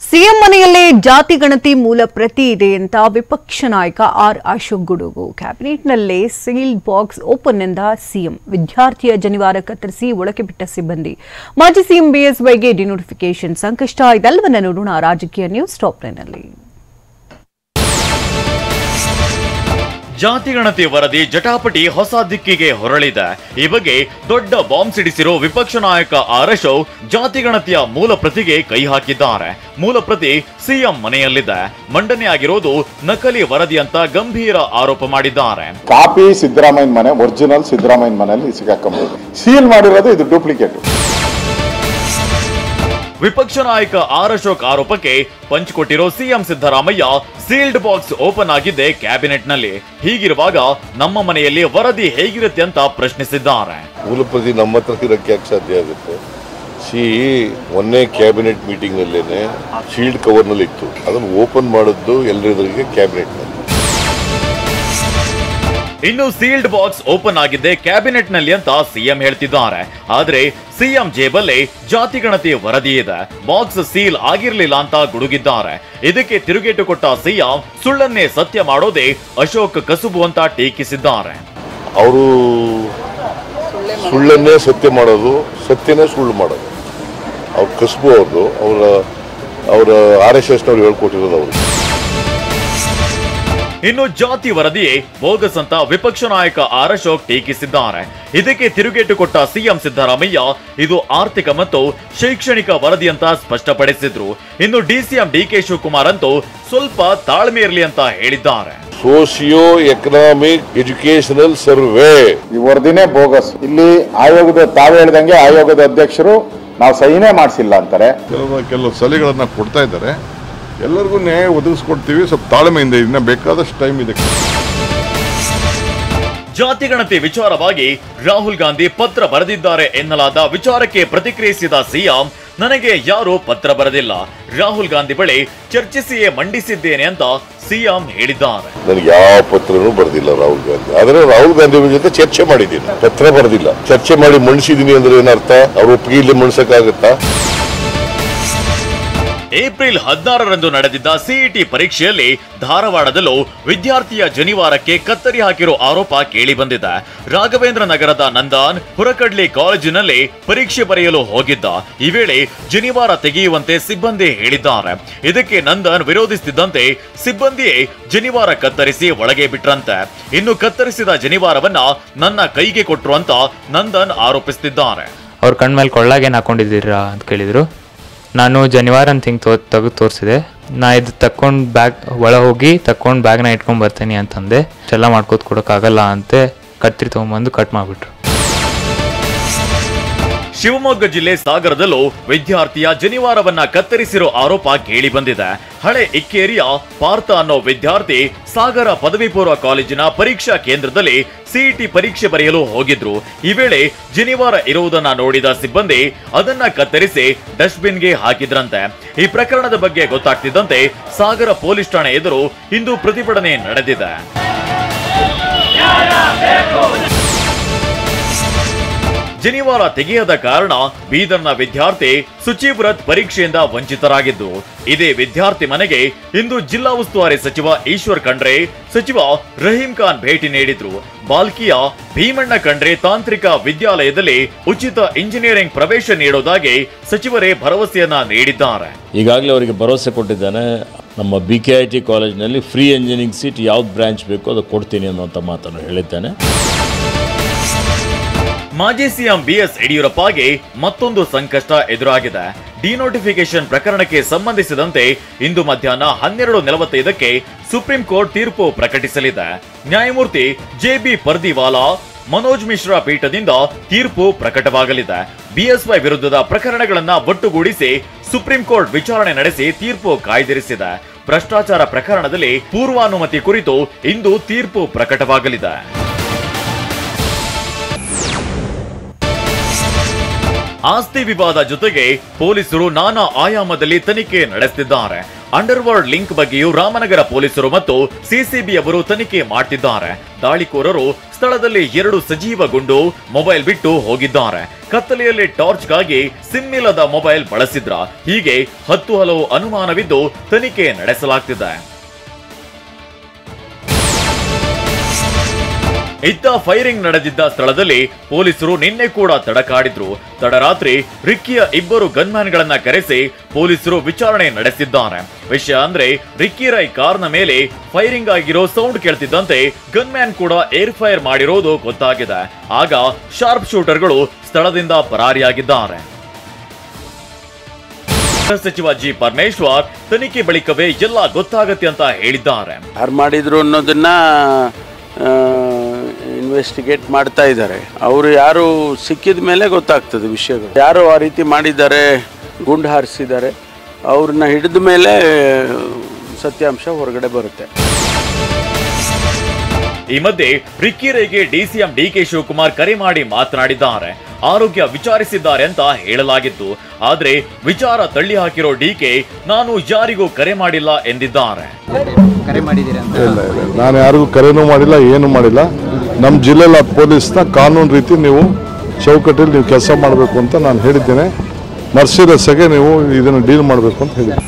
CM ಮನೆಯಲ್ಲೇ ಜಾತಿ ಗಣತಿ ಮೂಲ ಪ್ರತಿ ಇದೆ ಅಂತ ವಿಪಕ್ಷ ನಾಯಕ ಆರ್ ಅಶೋಕ್ ಗುಡುಗು. ಕ್ಯಾಬಿನೆಟ್ನಲ್ಲೇ ಸೀಲ್ಡ್ ಬಾಕ್ಸ್ ಓಪನ್ ಎಂದ ಸಿಎಂ. ವಿದ್ಯಾರ್ಥಿಯ ಜನಿವಾರ ಕತ್ತರಿಸಿ ಒಳಗೆ ಬಿಟ್ಟ ಸಿಬ್ಬಂದಿ. ಮಾಜಿ ಸಿಎಂ ಬಿಎಸ್ವೈಗೆ ಡಿನೋಟಿಫಿಕೇಶನ್ ಸಂಕಷ್ಟ. ಇದೆಲ್ಲವನ್ನ ನೋಡೋಣ ರಾಜಕೀಯ ನ್ಯೂಸ್ ಟಾಪ್ ಲೈನ್ನಲ್ಲಿ. ಜಾತಿಗಣತಿ ವರದಿ ಜಟಾಪಟಿ ಹೊಸ ದಿಕ್ಕಿಗೆ ಹೊರಳಿದೆ. ಈ ಬಗ್ಗೆ ದೊಡ್ಡ ಬಾಂಬ್ ಸಿಡಿಸಿರೋ ವಿಪಕ್ಷ ನಾಯಕ ಆರ್ ಅಶೋಕ್ ಜಾತಿಗಣತಿಯ ಮೂಲ ಪ್ರತಿಗೆ ಕೈ ಹಾಕಿದ್ದಾರೆ. ಮೂಲ ಪ್ರತಿ ಸಿಎಂ ಮನೆಯಲ್ಲಿದೆ. ಮಂಡನೆಯಾಗಿರೋದು ನಕಲಿ ವರದಿ ಅಂತ ಗಂಭೀರ ಆರೋಪ ಮಾಡಿದ್ದಾರೆ. ಕಾಪಿ ಸಿದ್ದರಾಮಯ್ಯ ಮನೆ, ಒರಿಜಿನಲ್ ಸಿದ್ದರಾಮಯ್ಯ ಮನೆಯಲ್ಲಿ ಸಿಕ್ಕಾಕೊಂಡಿದೆ. ಸೀಲ್ ಮಾಡಿರೋದು ಇದು ಡೂಪ್ಲಿಕೇಟ್. ವಿಪಕ್ಷ ನಾಯಕ ಆರ್ ಅಶೋಕ್ ಆರೋಪಕ್ಕೆ ಪಂಚ್ ಕೊಟ್ಟಿರೋ CM Siddaramaiah sealed box open ಆಗಿದೆ ಕ್ಯಾಬಿನೆಟ್ನಲ್ಲಿ. ಹೀಗಿರುವಾಗ ನಮ್ಮ ಮನೆಯಲ್ಲಿ ವರದಿ ಹೇಗಿರುತ್ತೆ ಅಂತ ಪ್ರಶ್ನಿಸಿದ್ದಾರೆ. ಮೂಲಪ್ರತಿ ನಮ್ಮ ಹತ್ರ ಇರಕ್ಕೆ ಯಾಕೆ ಸಾಧ್ಯ ಆಗುತ್ತೆ? ಮೊನ್ನೆ ಕ್ಯಾಬಿನೆಟ್ ಮೀಟಿಂಗ್ ನಲ್ಲೇನೆ ಶೀಲ್ಡ್ ಕವರ್ ನಲ್ಲಿ ಇತ್ತು. ಅದನ್ನು ಓಪನ್ ಮಾಡಿದ್ದು ಎಲ್ಲರಿಗೆ ಕ್ಯಾಬಿನೆಟ್ ನಲ್ಲಿ. ಇನ್ನು ಸೀಲ್ಡ್ ಬಾಕ್ಸ್ ಓಪನ್ ಆಗಿದ್ದೆ ಕ್ಯಾಬಿನೆಟ್ ನಲ್ಲಿ ಅಂತ ಸಿಎಂ ಹೇಳ್ತಿದ್ದಾರೆ. ಆದ್ರೆ ಸಿಎಂ ಜೇಬಲ್ಲೇ ಜಾತಿಗಣತಿ ವರದಿ ಇದೆ. ಬಾಕ್ಸ್ ಸೀಲ್ ಆಗಿರ್ಲಿಲ್ಲ ಅಂತ ಗುಡುಗಿದ್ದಾರೆ. ಇದಕ್ಕೆ ತಿರುಗೇಟು ಕೊಟ್ಟ ಸಿಎಂ ಸುಳ್ಳನ್ನೇ ಸತ್ಯ ಮಾಡೋದೇ ಅಶೋಕ್ ಕಸುಬು ಅಂತ ಟೀಕಿಸಿದ್ದಾರೆ. ಅವರು ಸುಳ್ಳನ್ನೇ ಸತ್ಯ ಮಾಡೋದು, ಸತ್ಯನೇ ಸುಳ್ಳು ಮಾಡೋದು ಅವ್ರ ಕಸುಬು. ಅವ್ರದ್ದು ಅವರ RSS ನವ್ರು ಹೇಳ್ಕೊಟ್ಟಿರೋದು ಅವರು. ಇನ್ನು ಜಾತಿ ವರದಿಯೇ ಬೋಗಸ್ ಅಂತ ವಿಪಕ್ಷ ನಾಯಕ ಆರ್ ಅಶೋಕ್ ಟೀಕಿಸಿದ್ದಾರೆ. ಇದಕ್ಕೆ ತಿರುಗೇಟು ಕೊಟ್ಟ ಸಿಎಂ ಸಿದ್ದರಾಮಯ್ಯ ಇದು ಆರ್ಥಿಕ ಮತ್ತು ಶೈಕ್ಷಣಿಕ ವರದಿ ಅಂತ ಸ್ಪಷ್ಟಪಡಿಸಿದ್ರು. ಇನ್ನು DCM DK ಶಿವಕುಮಾರ್ ಅಂತೂ ಸ್ವಲ್ಪ ತಾಳ್ಮೆ ಇರಲಿ ಅಂತ ಹೇಳಿದ್ದಾರೆ. ಸೋಶಿಯೋ ಎಕನಾಮಿಕ್ ಎಜುಕೇಶನಲ್ ಸರ್ವೆ ಈ ವರದಿನೇ ಬೋಗಸ್. ಇಲ್ಲಿ ಆಯೋಗದ ತಾವು ಹೇಳಿದಂಗೆ ಆಯೋಗದ ಅಧ್ಯಕ್ಷರು ನಾವು ಸಹಿನೇ ಮಾಡಿಸಿಲ್ಲ ಅಂತಾರೆ. ಕೆಲವು ಸಲಹೆಗಳನ್ನ ಕೊಡ್ತಾ ಇದ್ದಾರೆ. ಎಲ್ಲರಿಗೂ ನ್ಯಾಯ ಒದಗಿಸ್ಕೊಡ್ತೀವಿ, ಸ್ವಲ್ಪ ತಾಳ್ಮೆಯಿಂದ, ಇನ್ನ ಬೇಕಾದಷ್ಟು ಟೈಮ್ ಇದೆ. ಜಾತಿಗಣತಿ ವಿಚಾರವಾಗಿ ರಾಹುಲ್ ಗಾಂಧಿ ಪತ್ರ ಬರೆದಿದ್ದಾರೆ ಎನ್ನಲಾದ ವಿಚಾರಕ್ಕೆ ಪ್ರತಿಕ್ರಿಯಿಸಿದ ಸಿಎಂ, ನನಗೆ ಯಾರೂ ಪತ್ರ ಬರೆದಿಲ್ಲ, ರಾಹುಲ್ ಗಾಂಧಿ ಬಳಿ ಚರ್ಚಿಸಿಯೇ ಮಂಡಿಸಿದ್ದೇನೆ ಅಂತ ಸಿಎಂ ಹೇಳಿದ್ದಾರೆ. ನನಗೆ ಯಾವ ಪತ್ರನೂ ಬರೆದಿಲ್ಲ ರಾಹುಲ್ ಗಾಂಧಿ. ಆದ್ರೆ ರಾಹುಲ್ ಗಾಂಧಿ ಜೊತೆ ಚರ್ಚೆ ಮಾಡಿದ್ದೀನಿ, ಪತ್ರ ಬರೆದಿಲ್ಲ. ಚರ್ಚೆ ಮಾಡಿ ಮಂಡಿಸಿದೀನಿ ಅಂದ್ರೆ ಏನರ್ಥ? ಅವ್ರ ಒಪ್ಪಿಗೆ ಇಲ್ಲಿ ಮಂಡಿಸಕ್ಕಾಗತ್ತಾ? ಏಪ್ರಿಲ್ 16ರಂದು ನಡೆದಿದ್ದ CET ಪರೀಕ್ಷೆಯಲ್ಲಿ ಧಾರವಾಡದಲ್ಲೂ ವಿದ್ಯಾರ್ಥಿಯ ಜನಿವಾರಕ್ಕೆ ಕತ್ತರಿ ಹಾಕಿರೋ ಆರೋಪ ಕೇಳಿ ಬಂದಿದೆ. ರಾಘವೇಂದ್ರ ನಗರದ ನಂದನ್ ಹುರಕಡ್ಲಿ ಕಾಲೇಜಿನಲ್ಲಿ ಪರೀಕ್ಷೆ ಬರೆಯಲು ಹೋಗಿದ್ದ. ಈ ವೇಳೆ ಜನಿವಾರ ತೆಗೆಯುವಂತೆ ಸಿಬ್ಬಂದಿ ಹೇಳಿದ್ದಾರೆ. ಇದಕ್ಕೆ ನಂದನ್ ವಿರೋಧಿಸುತ್ತಿದ್ದಂತೆ ಸಿಬ್ಬಂದಿಯೇ ಜನಿವಾರ ಕತ್ತರಿಸಿ ಒಳಗೆ ಬಿಟ್ರಂತೆ. ಇನ್ನು ಕತ್ತರಿಸಿದ ಜನಿವಾರವನ್ನ ನನ್ನ ಕೈಗೆ ಕೊಟ್ರು ಅಂತ ನಂದನ್ ಆರೋಪಿಸುತ್ತಿದ್ದಾರೆ. ಅವ್ರ ಕಣ್ಮೇಲೆ ಕೊಳ್ಳಾಗೇನು ಹಾಕೊಂಡಿದ್ದೀರಾ ಅಂತ ಕೇಳಿದ್ರು. ನಾನು ಜನಿವಾರ ಅಂತ ಹಿಂಗೆ ತೆಗೆದು ತೋರಿಸಿದೆ. ನಾ ಇದು ತಕ್ಕೊಂಡು ಬ್ಯಾಗ್ ಒಳ ಹೋಗಿ ತಕ್ಕೊಂಡು ಬ್ಯಾಗ್ನ ಇಟ್ಕೊಂಡು ಬರ್ತೀನಿ ಅಂತಂದೆ. ಎಲ್ಲ ಮಾಡ್ಕೋತ ಕೊಡೋಕ್ಕಾಗಲ್ಲ ಅಂತೆ ಕತ್ರಿ ತೊಗೊಂಬಂದು ಕಟ್ ಮಾಡಿಬಿಟ್ರು. ಶಿವಮೊಗ್ಗ ಜಿಲ್ಲೆ ಸಾಗರದಲ್ಲೂ ವಿದ್ಯಾರ್ಥಿಯ ಜನಿವಾರವನ್ನ ಕತ್ತರಿಸಿರೋ ಆರೋಪ ಕೇಳಿ ಬಂದಿದೆ. ಹಳೆ ಇಕ್ಕೇರಿಯ ಪಾರ್ಥ ಅನ್ನೋ ವಿದ್ಯಾರ್ಥಿ ಸಾಗರ ಪದವಿ ಪೂರ್ವ ಕಾಲೇಜಿನ ಪರೀಕ್ಷಾ ಕೇಂದ್ರದಲ್ಲಿ CET ಪರೀಕ್ಷೆ ಬರೆಯಲು ಹೋಗಿದ್ರು. ಈ ವೇಳೆ ಜನಿವಾರ ಇರುವುದನ್ನ ನೋಡಿದ ಸಿಬ್ಬಂದಿ ಅದನ್ನ ಕತ್ತರಿಸಿ ಡಸ್ಟ್ಬಿನ್ಗೆ ಹಾಕಿದ್ರಂತೆ. ಈ ಪ್ರಕರಣದ ಬಗ್ಗೆ ಗೊತ್ತಾಗ್ತಿದ್ದಂತೆ ಸಾಗರ ಪೊಲೀಸ್ ಠಾಣೆ ಎದುರು ಇಂದು ಪ್ರತಿಭಟನೆ ನಡೆದಿದೆ. ಜನಿವಾರ ತೆಗೆಯದ ಕಾರಣ ಬೀದರ್ನ ವಿದ್ಯಾರ್ಥಿ ಶುಚಿವ್ರತ್ ಪರೀಕ್ಷೆಯಿಂದ ವಂಚಿತರಾಗಿದ್ದು. ಇದೇ ವಿದ್ಯಾರ್ಥಿ ಮನೆಗೆ ಇಂದು ಜಿಲ್ಲಾ ಉಸ್ತುವಾರಿ ಸಚಿವ ಈಶ್ವರ್ ಖಂಡ್ರೆ, ಸಚಿವ ರಹೀಂ ಖಾನ್ ಭೇಟಿ ನೀಡಿದ್ರು. ಬಾಲ್ಕಿಯ ಭೀಮಣ್ಣ ಖಂಡ್ರೆ ತಾಂತ್ರಿಕ ವಿದ್ಯಾಲಯದಲ್ಲಿ ಉಚಿತ ಇಂಜಿನಿಯರಿಂಗ್ ಪ್ರವೇಶ ನೀಡೋದಾಗಿ ಸಚಿವರೇ ಭರವಸೆಯನ್ನ ನೀಡಿದ್ದಾರೆ. ಈಗಾಗಲೇ ಅವರಿಗೆ ಭರವಸೆ ಕೊಟ್ಟಿದ್ದಾನೆ. ನಮ್ಮ BKIT ಕಾಲೇಜಿನಲ್ಲಿ ಫ್ರೀ ಇಂಜಿನಿಯರಿಂಗ್ ಸೀಟ್ ಯಾವ್ದು ಬ್ರಾಂಚ್ ಬೇಕೋ ಅದು ಕೊಡ್ತೀನಿ ಅನ್ನುವಂಥ ಮಾತನ್ನು ಹೇಳಿದ್ದಾನೆ. ಮಾಜಿ ಸಿಎಂ BS ಯಡಿಯೂರಪ್ಪಗೆ ಮತ್ತೊಂದು ಸಂಕಷ್ಟ ಎದುರಾಗಿದೆ. ಡಿನೋಟಿಫಿಕೇಶನ್ ಪ್ರಕರಣಕ್ಕೆ ಸಂಬಂಧಿಸಿದಂತೆ ಇಂದು ಮಧ್ಯಾಹ್ನ 12:45ಕ್ಕೆ ಸುಪ್ರೀಂ ಕೋರ್ಟ್ ತೀರ್ಪು ಪ್ರಕಟಿಸಲಿದೆ. ನ್ಯಾಯಮೂರ್ತಿ JB ಪರ್ದಿವಾಲಾ, ಮನೋಜ್ ಮಿಶ್ರಾ ಪೀಠದಿಂದ ತೀರ್ಪು ಪ್ರಕಟವಾಗಲಿದೆ. BSY ವಿರುದ್ಧದ ಪ್ರಕರಣಗಳನ್ನ ಒಟ್ಟುಗೂಡಿಸಿ ಸುಪ್ರೀಂ ಕೋರ್ಟ್ ವಿಚಾರಣೆ ನಡೆಸಿ ತೀರ್ಪು ಕಾಯ್ದಿರಿಸಿದೆ. ಭ್ರಷ್ಟಾಚಾರ ಪ್ರಕರಣದಲ್ಲಿ ಪೂರ್ವಾನುಮತಿ ಕುರಿತು ಇಂದು ತೀರ್ಪು ಪ್ರಕಟವಾಗಲಿದೆ. ಆಸ್ತಿ ವಿವಾದ ಜೊತೆಗೆ ಪೊಲೀಸರು ನಾನಾ ಆಯಾಮದಲ್ಲಿ ತನಿಖೆ ನಡೆಸುತ್ತಿದ್ದಾರೆ. ಅಂಡರ್ವರ್ಲ್ಡ್ ಲಿಂಕ್ ಬಗ್ಗೆಯೂ ರಾಮನಗರ ಪೊಲೀಸರು ಮತ್ತು ಸಿಸಿಬಿ ಅವರು ತನಿಖೆ ಮಾಡ್ತಿದ್ದಾರೆ. ದಾಳಿಕೋರರು ಸ್ಥಳದಲ್ಲಿ 2 ಸಜೀವ ಗುಂಡು ಮೊಬೈಲ್ ಬಿಟ್ಟು ಹೋಗಿದ್ದಾರೆ. ಕತ್ತಲೆಯಲ್ಲಿ ಟಾರ್ಚ್ಗಾಗಿ ಸಿಮ್ ಇಲ್ಲದ ಮೊಬೈಲ್ ಬಳಸಿದ್ರ. ಹೀಗೆ 10 ಹಲವು ಅನುಮಾನವಿದ್ದು ತನಿಖೆ ನಡೆಸಲಾಗ್ತಿದೆ. ಇತ್ತ ಫೈರಿಂಗ್ ನಡೆದಿದ್ದ ಸ್ಥಳದಲ್ಲಿ ಪೊಲೀಸರು ನಿನ್ನೆ ಕೂಡ ತಡಕಾಡಿದ್ರು. ತಡರಾತ್ರಿ ರಿಕ್ಕಿಯ 2 ಗನ್ಮ್ಯಾನ್ಗಳನ್ನ ಕರೆಸಿ ಪೊಲೀಸರು ವಿಚಾರಣೆ ನಡೆಸಿದ್ದಾರೆ. ವಿಷಯ ಅಂದ್ರೆ ರಿಕ್ಕಿ ರೈ ಕಾರ್ನ ಮೇಲೆ ಫೈರಿಂಗ್ ಆಗಿರೋ ಸೌಂಡ್ ಕೇಳ್ತಿದ್ದಂತೆ ಗನ್ಮ್ಯಾನ್ ಕೂಡ ಏರ್ ಫೈರ್ ಮಾಡಿರೋದು ಗೊತ್ತಾಗಿದೆ. ಆಗ ಶಾರ್ಪ್ ಶೂಟರ್ಗಳು ಸ್ಥಳದಿಂದ ಪರಾರಿಯಾಗಿದ್ದಾರೆ. ಸಚಿವ ಜಿ ಪರಮೇಶ್ವರ್ ತನಿಖೆ ಬಳಿಕವೇ ಎಲ್ಲ ಗೊತ್ತಾಗತ್ತೆ ಅಂತ ಹೇಳಿದ್ದಾರೆ. ಯಾರು ಮಾಡಿದ್ರು ಅನ್ನೋದನ್ನ ಇನ್ವೆಸ್ಟಿಗೇಟ್ ಮಾಡ್ತಾ ಇದ್ದಾರೆ. ಅವರು ಯಾರು ಸಿಕ್ಕಿದ ಮೇಲೆ ಗೊತ್ತಾಗ್ತದೆ ವಿಷಯಗಳು. ಯಾರು ಆ ರೀತಿ ಮಾಡಿದ್ದಾರೆ, ಗುಂಡು ಹಾರಿಸಿದ್ದಾರೆ, ಅವ್ರನ್ನ ಹಿಡಿದ ಮೇಲೆ ಸತ್ಯಾಂಶ ಹೊರಗಡೆ ಬರುತ್ತೆ. ಈ ಮಧ್ಯೆ ರಿಕ್ಕಿ ರೈಗೆ ಡಿಸಿಎಂ ಡಿಕೆ ಶಿವಕುಮಾರ್ ಕರೆ ಮಾಡಿ ಮಾತನಾಡಿದ್ದಾರೆ. ಆರೋಗ್ಯ ವಿಚಾರಿಸಿದ್ದಾರೆ ಅಂತ ಹೇಳಲಾಗಿತ್ತು. ಆದ್ರೆ ವಿಚಾರ ತಳ್ಳಿ ಹಾಕಿರೋ ಡಿಕೆ ನಾನು ಯಾರಿಗೂ ಕರೆ ಮಾಡಿಲ್ಲ ಎಂದಿದ್ದಾರೆ. ನಾನು ಯಾರಿಗೂ ಕರೆನೂ ಮಾಡಿಲ್ಲ, ಏನು ಮಾಡಿಲ್ಲ. ನಮ್ಮ ಜಿಲ್ಲೆಯ ಪೊಲೀಸ್ನ ಕಾನೂನು ರೀತಿ ನೀವು ಚೌಕಟ್ಟಲ್ಲಿ ನೀವು ಕೆಲಸ ಮಾಡಬೇಕು ಅಂತ ನಾನು ಹೇಳಿದ್ದೇನೆ. ಮರ್ಸಿರಸ್ಸಾಗೆ ನೀವು ಇದನ್ನು ಡೀಲ್ ಮಾಡಬೇಕು ಅಂತ ಹೇಳಿದ್ದೆ.